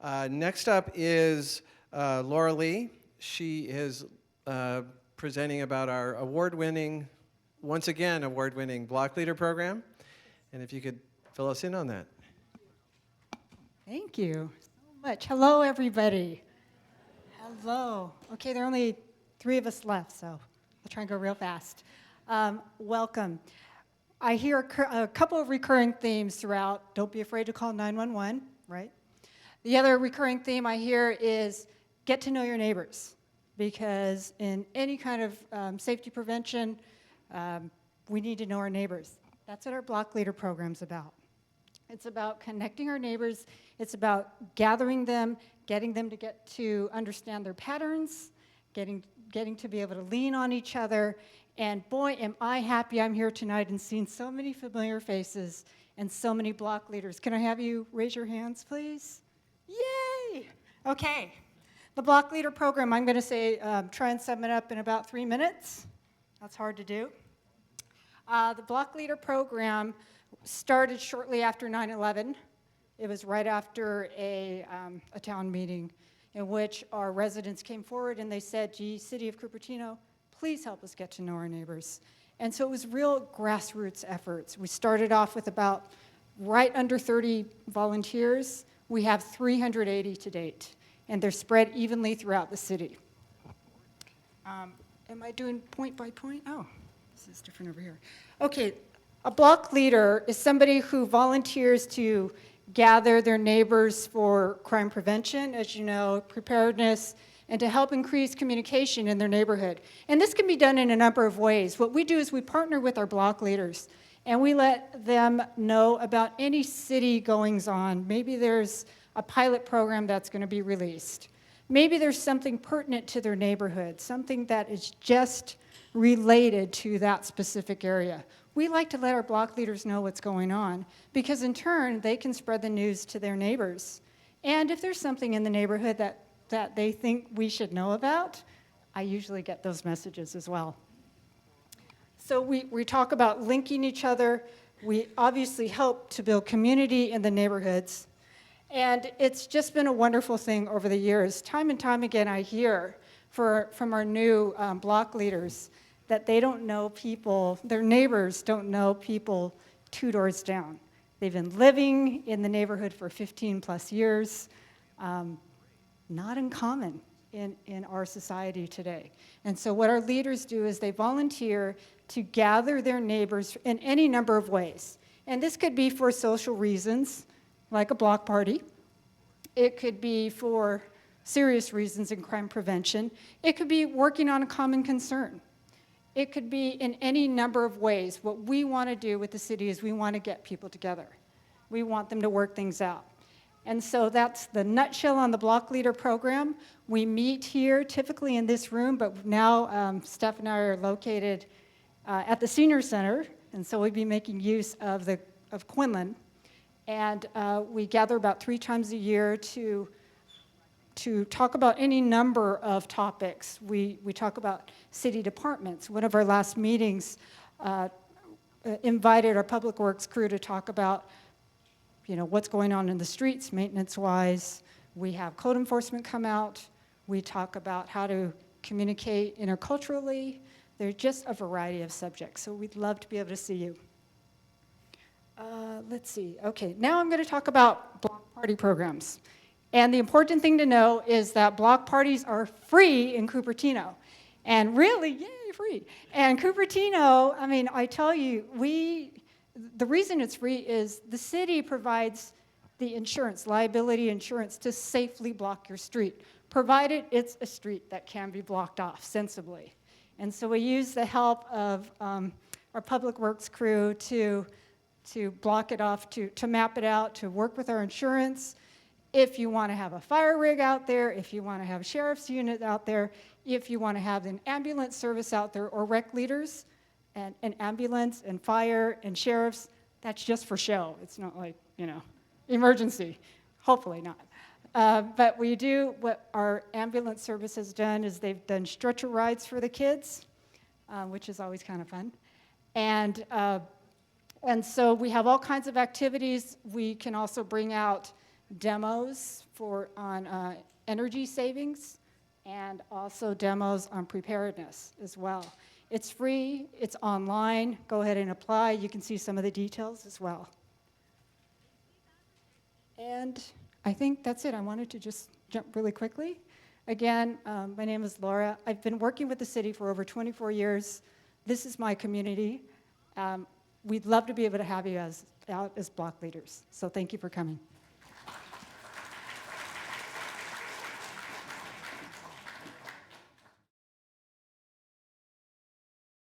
Next up is Laura Lee. She is presenting about our award-winning, once again, award-winning Block Leader program. And if you could fill us in on that. Thank you so much. Hello, everybody. Hello. Okay, there are only 3 of us left, so I'll try and go real fast. Welcome. I hear a couple of recurring themes throughout. Don't be afraid to call 911, right? The other recurring theme I hear is get to know your neighbors, because in any kind of safety prevention, we need to know our neighbors. That's what our Block Leader program's about. It's about connecting our neighbors. It's about gathering them, getting them to get to understand their patterns, getting to be able to lean on each other. And boy, am I happy I'm here tonight and seeing so many familiar faces and so many block leaders. Can I have you raise your hands, please? Yay! Okay. The Block Leader program, I'm going to say, try and sum it up in about 3 minutes. That's hard to do. The Block Leader program started shortly after 9/11. It was right after a town meeting in which our residents came forward and they said, gee, City of Cupertino, please help us get to know our neighbors. And so it was real grassroots efforts. We started off with about right under 30 volunteers. We have 380 to date, and they're spread evenly throughout the city. Am I doing point by point? Oh, this is different over here. Okay. A block leader is somebody who volunteers to gather their neighbors for crime prevention, as you know, preparedness, and to help increase communication in their neighborhood. And this can be done in a number of ways. What we do is we partner with our block leaders, and we let them know about any city goings-on. Maybe there's a pilot program that's going to be released. Maybe there's something pertinent to their neighborhood, something that is just related to that specific area. We like to let our block leaders know what's going on, because in turn, they can spread the news to their neighbors. And if there's something in the neighborhood that they think we should know about, I usually get those messages as well. So we talk about linking each other. We obviously help to build community in the neighborhoods. And it's just been a wonderful thing over the years. Time and time again, I hear from our new block leaders that they don't know people, their neighbors don't know people 2 doors down. They've been living in the neighborhood for 15 plus years. Not uncommon in our society today. And so what our leaders do is they volunteer to gather their neighbors in any number of ways. And this could be for social reasons, like a block party. It could be for serious reasons in crime prevention. It could be working on a common concern. It could be in any number of ways. What we want to do with the city is we want to get people together. We want them to work things out. And so that's the nutshell on the Block Leader program. We meet here, typically in this room, but now Steph and I are located at the Senior Center, and so we'll be making use of Quinlan. And we gather about 3 times a year to talk about any number of topics. We talk about city departments. One of our last meetings invited our public works crew to talk about what's going on in the streets maintenance-wise. We have code enforcement come out. We talk about how to communicate interculturally. There's just a variety of subjects, so we'd love to be able to see you. Let's see. Okay, now I'm going to talk about block party programs. And the important thing to know is that block parties are free in Cupertino. And really, yay, free. And Cupertino, I mean, I tell you, the reason it's free is the city provides the insurance, liability insurance, to safely block your street, provided it's a street that can be blocked off sensibly. And so we use the help of our public works crew to block it off, to map it out, to work with our insurance. If you want to have a fire rig out there, if you want to have a sheriff's unit out there, if you want to have an ambulance service out there, or rec leaders, and an ambulance and fire and sheriffs, that's just for show. It's not like, emergency. Hopefully not. But we do, what our ambulance service has done is they've done stretcher rides for the kids, which is always kind of fun. And so we have all kinds of activities. We can also bring out demos on energy savings, and also demos on preparedness as well. It's free, it's online, go ahead and apply. You can see some of the details as well. And I think that's it. I wanted to just jump really quickly. Again, my name is Laura. I've been working with the city for over 24 years. This is my community. We'd love to be able to have you out as block leaders. So thank you for coming.